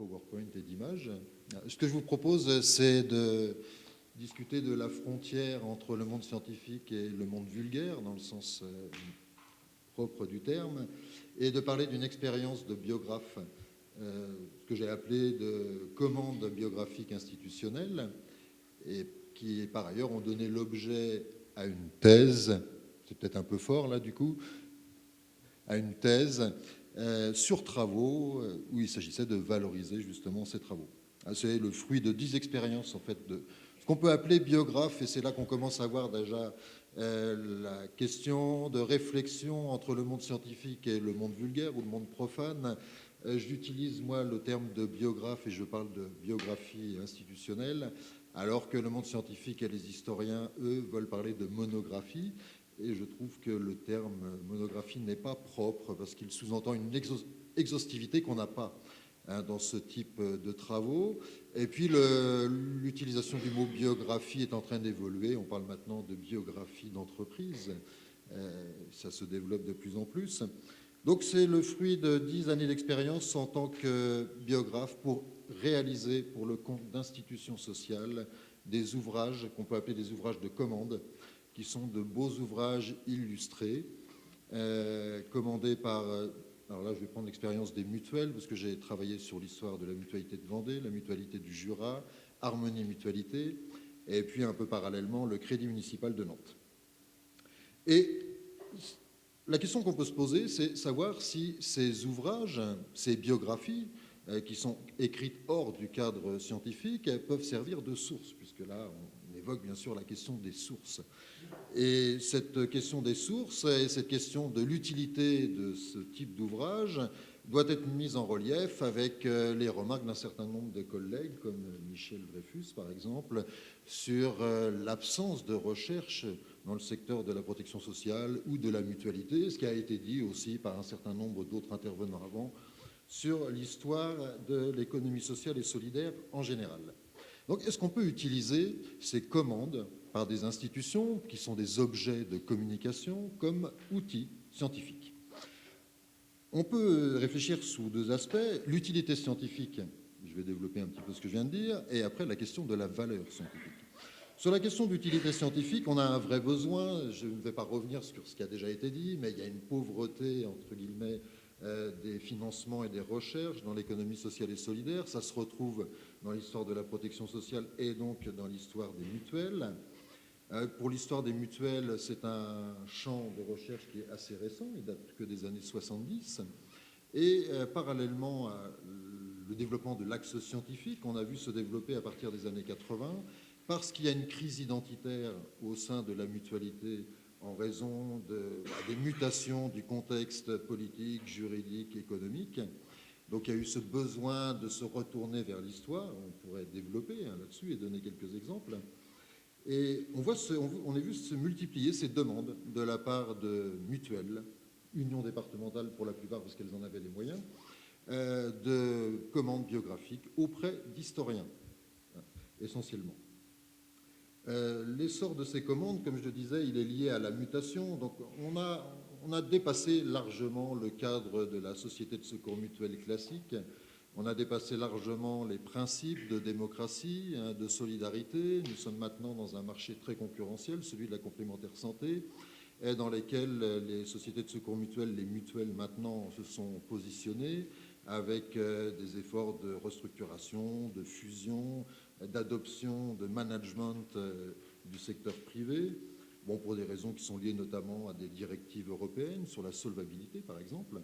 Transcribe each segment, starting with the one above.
PowerPoint et d'images. Ce que je vous propose, c'est de discuter de la frontière entre le monde scientifique et le monde vulgaire, dans le sens propre du terme, et de parler d'une expérience de biographe, ce que j'ai appelé de commande biographique institutionnelle, et qui, par ailleurs, ont donné l'objet à une thèse, c'est peut-être un peu fort là du coup, à une thèse sur travaux où il s'agissait de valoriser justement ces travaux. C'est le fruit de 10 expériences en fait de ce qu'on peut appeler biographe, et c'est là qu'on commence à voir déjà la question de réflexion entre le monde scientifique et le monde vulgaire ou le monde profane. J'utilise moi le terme de biographe et je parle de biographie institutionnelle, alors que le monde scientifique et les historiens, eux, veulent parler de monographie. Et je trouve que le terme monographie n'est pas propre parce qu'il sous-entend une exhaustivité qu'on n'a pas dans ce type de travaux. Et puis l'utilisation du mot biographie est en train d'évoluer. On parle maintenant de biographie d'entreprise. Ça se développe de plus en plus. Donc c'est le fruit de 10 années d'expérience en tant que biographe pour réaliser pour le compte d'institutions sociales des ouvrages qu'on peut appeler des ouvrages de commande, qui sont de beaux ouvrages illustrés, commandés par... alors là, je vais prendre l'expérience des mutuelles, parce que j'ai travaillé sur l'histoire de la mutualité de Vendée, la mutualité du Jura, Harmonie Mutualité, et puis un peu parallèlement, le Crédit municipal de Nantes. Et la question qu'on peut se poser, c'est savoir si ces ouvrages, ces biographies, qui sont écrites hors du cadre scientifique, peuvent servir de source, puisque là, on évoque bien sûr la question des sources. Et cette question des sources et cette question de l'utilité de ce type d'ouvrage doit être mise en relief avec les remarques d'un certain nombre de collègues, comme Michel Dreyfus par exemple, sur l'absence de recherche dans le secteur de la protection sociale ou de la mutualité, ce qui a été dit aussi par un certain nombre d'autres intervenants avant, sur l'histoire de l'économie sociale et solidaire en général. Donc, est-ce qu'on peut utiliser ces commandes par des institutions qui sont des objets de communication comme outils scientifiques? On peut réfléchir sous deux aspects. L'utilité scientifique, je vais développer un petit peu ce que je viens de dire, et après la question de la valeur scientifique. Sur la question d'utilité scientifique, on a un vrai besoin. Je ne vais pas revenir sur ce qui a déjà été dit, mais il y a une pauvreté, entre guillemets, des financements et des recherches dans l'économie sociale et solidaire. Ça se retrouve dans l'histoire de la protection sociale et donc dans l'histoire des mutuelles. Pour l'histoire des mutuelles, c'est un champ de recherche qui est assez récent, il date que des années 70. Et parallèlement à le développement de l'axe scientifique, on a vu se développer à partir des années 80, parce qu'il y a une crise identitaire au sein de la mutualité en raison des mutations du contexte politique, juridique, économique. Donc il y a eu ce besoin de se retourner vers l'histoire, on pourrait développer là-dessus et donner quelques exemples. Et on a vu se multiplier ces demandes de la part de mutuelles, unions départementales pour la plupart parce qu'elles en avaient les moyens, de commandes biographiques auprès d'historiens, essentiellement. L'essor de ces commandes, comme je le disais, il est lié à la mutation. Donc on a dépassé largement le cadre de la société de secours mutuel classique. On a dépassé largement les principes de démocratie, de solidarité. Nous sommes maintenant dans un marché très concurrentiel, celui de la complémentaire santé, et dans lequel les sociétés de secours mutuels, les mutuelles maintenant se sont positionnées avec des efforts de restructuration, de fusion, d'adoption, de management du secteur privé, bon, pour des raisons qui sont liées notamment à des directives européennes sur la solvabilité, par exemple,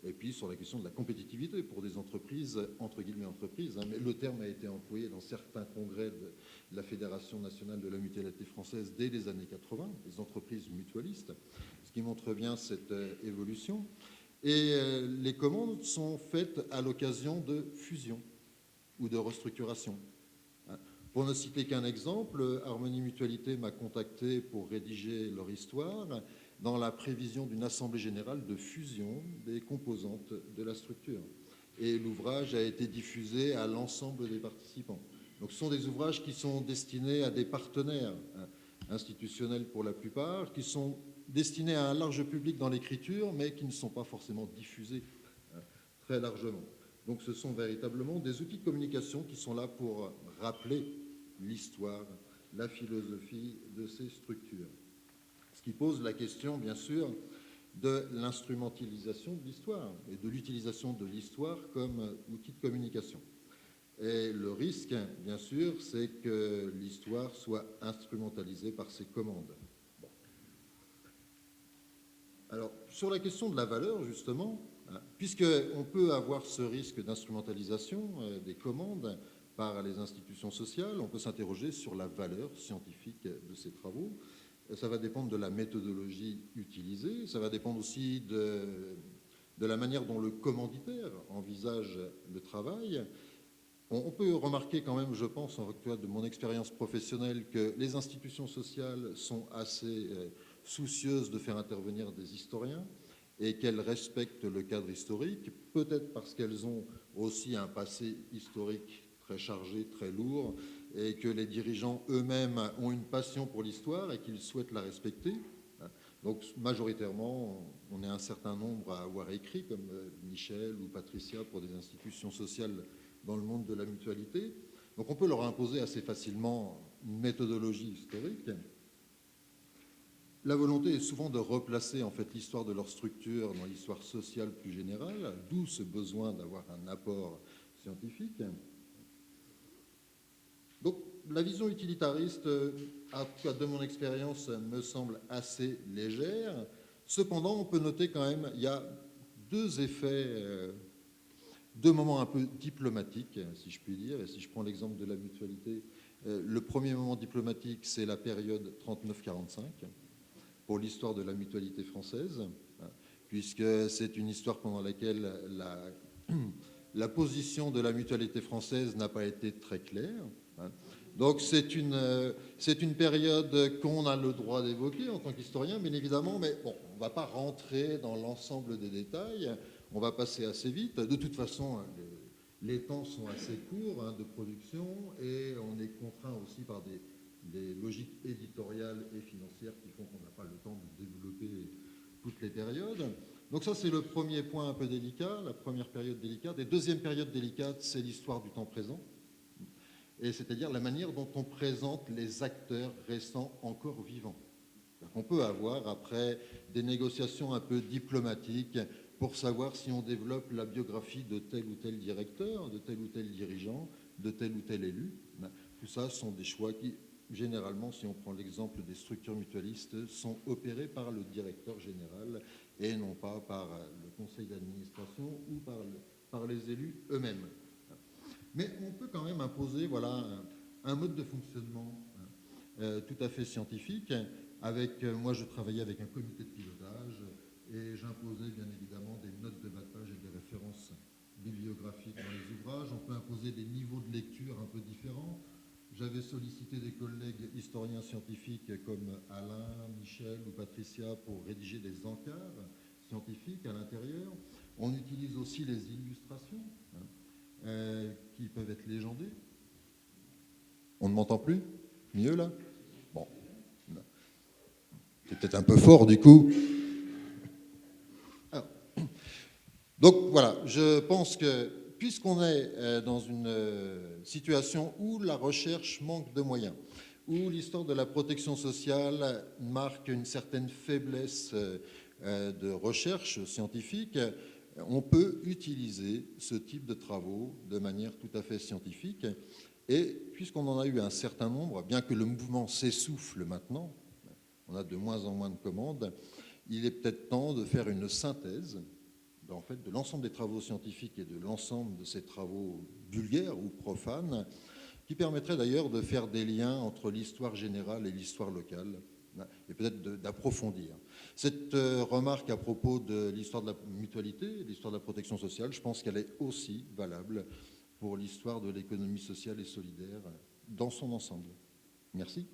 et puis sur la question de la compétitivité pour des entreprises, entre guillemets entreprises, mais le terme a été employé dans certains congrès de la Fédération nationale de la mutualité française dès les années 80, les entreprises mutualistes, ce qui montre bien cette évolution. Et les commandes sont faites à l'occasion de fusions ou de restructuration. Pour ne citer qu'un exemple, Harmonie Mutualité m'a contacté pour rédiger leur histoire dans la prévision d'une assemblée générale de fusion des composantes de la structure. Et l'ouvrage a été diffusé à l'ensemble des participants. Donc ce sont des ouvrages qui sont destinés à des partenaires institutionnels pour la plupart, qui sont destinés à un large public dans l'écriture, mais qui ne sont pas forcément diffusés très largement. Donc ce sont véritablement des outils de communication qui sont là pour rappeler l'histoire, la philosophie de ces structures. Ce qui pose la question, bien sûr, de l'instrumentalisation de l'histoire et de l'utilisation de l'histoire comme outil de communication. Et le risque, bien sûr, c'est que l'histoire soit instrumentalisée par ces commandes. Bon. Alors, sur la question de la valeur, justement, puisqu'on peut avoir ce risque d'instrumentalisation des commandes par les institutions sociales, on peut s'interroger sur la valeur scientifique de ces travaux. Ça va dépendre de la méthodologie utilisée, ça va dépendre aussi de la manière dont le commanditaire envisage le travail. On peut remarquer quand même, je pense, en vertu de mon expérience professionnelle, que les institutions sociales sont assez soucieuses de faire intervenir des historiens et qu'elles respectent le cadre historique, peut-être parce qu'elles ont aussi un passé historique très chargé, très lourd, et que les dirigeants eux-mêmes ont une passion pour l'histoire et qu'ils souhaitent la respecter. Donc majoritairement, on est un certain nombre à avoir écrit, comme Michel ou Patricia, pour des institutions sociales dans le monde de la mutualité. Donc on peut leur imposer assez facilement une méthodologie historique. La volonté est souvent de replacer en fait l'histoire de leur structure dans l'histoire sociale plus générale, d'où ce besoin d'avoir un apport scientifique. Donc la vision utilitariste, en tout cas de mon expérience, me semble assez légère. Cependant, on peut noter quand même, il y a deux effets, deux moments un peu diplomatiques, si je puis dire. Et si je prends l'exemple de la mutualité, le premier moment diplomatique, c'est la période 39-45, pour l'histoire de la mutualité française, puisque c'est une histoire pendant laquelle la position de la mutualité française n'a pas été très claire. Donc c'est une période qu'on a le droit d'évoquer en tant qu'historien, bien évidemment, mais bon, on ne va pas rentrer dans l'ensemble des détails, on va passer assez vite. De toute façon, les temps sont assez courts de production et on est contraint aussi par des logiques éditoriales et financières qui font qu'on n'a pas le temps de développer toutes les périodes. Donc ça, c'est le premier point un peu délicat, la première période délicate. Et deuxième période délicate, c'est l'histoire du temps présent, et c'est-à-dire la manière dont on présente les acteurs restants encore vivants. On peut avoir, après, des négociations un peu diplomatiques pour savoir si on développe la biographie de tel ou tel directeur, de tel ou tel dirigeant, de tel ou tel élu. Tout ça sont des choix qui, généralement, si on prend l'exemple des structures mutualistes, sont opérés par le directeur général et non pas par le conseil d'administration ou par les élus eux-mêmes. Mais on peut quand même imposer un mode de fonctionnement tout à fait scientifique. Moi, je travaillais avec un comité de pilotage et j'imposais bien évidemment des notes de bas de page et des références bibliographiques dans les ouvrages. On peut imposer des niveaux de lecture un peu différents. J'avais sollicité des collègues historiens scientifiques comme Alain, Michel ou Patricia pour rédiger des encarts scientifiques à l'intérieur. On utilise aussi les illustrations qui peuvent être légendées. On ne m'entend plus? Mieux là? Bon. C'est peut-être un peu fort du coup. Alors, donc voilà, je pense que puisqu'on est dans une situation où la recherche manque de moyens, où l'histoire de la protection sociale marque une certaine faiblesse de recherche scientifique, on peut utiliser ce type de travaux de manière tout à fait scientifique. Et puisqu'on en a eu un certain nombre, bien que le mouvement s'essouffle maintenant, on a de moins en moins de commandes, il est peut-être temps de faire une synthèse en fait, de l'ensemble des travaux scientifiques et de l'ensemble de ces travaux vulgaires ou profanes, qui permettrait d'ailleurs de faire des liens entre l'histoire générale et l'histoire locale, et peut-être d'approfondir. Cette remarque à propos de l'histoire de la mutualité, l'histoire de la protection sociale, je pense qu'elle est aussi valable pour l'histoire de l'économie sociale et solidaire dans son ensemble. Merci.